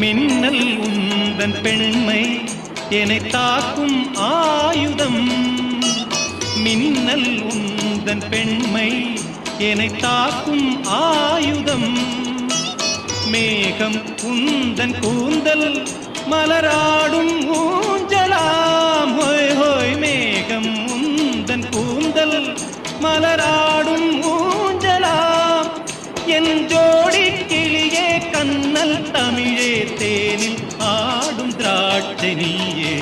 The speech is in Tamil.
மின்னல் உந்தன் பெண்மை என்னை தாக்கும் ஆயுதம். மின்னல் உந்தன் பெண்மை என்னை தாக்கும் ஆயுதம். மேகம் உந்தன் கூந்தல் மலராடும் ஊஞ்சலாம். ஹோய் ஹோய் மேகம் உந்தன் கூந்தல் மலராடும் ஊஞ்சலாம். என் ஜோடி கிளியே கண்ணல் தமிழே தேனில் ஆடும் திராட்சை நீயே.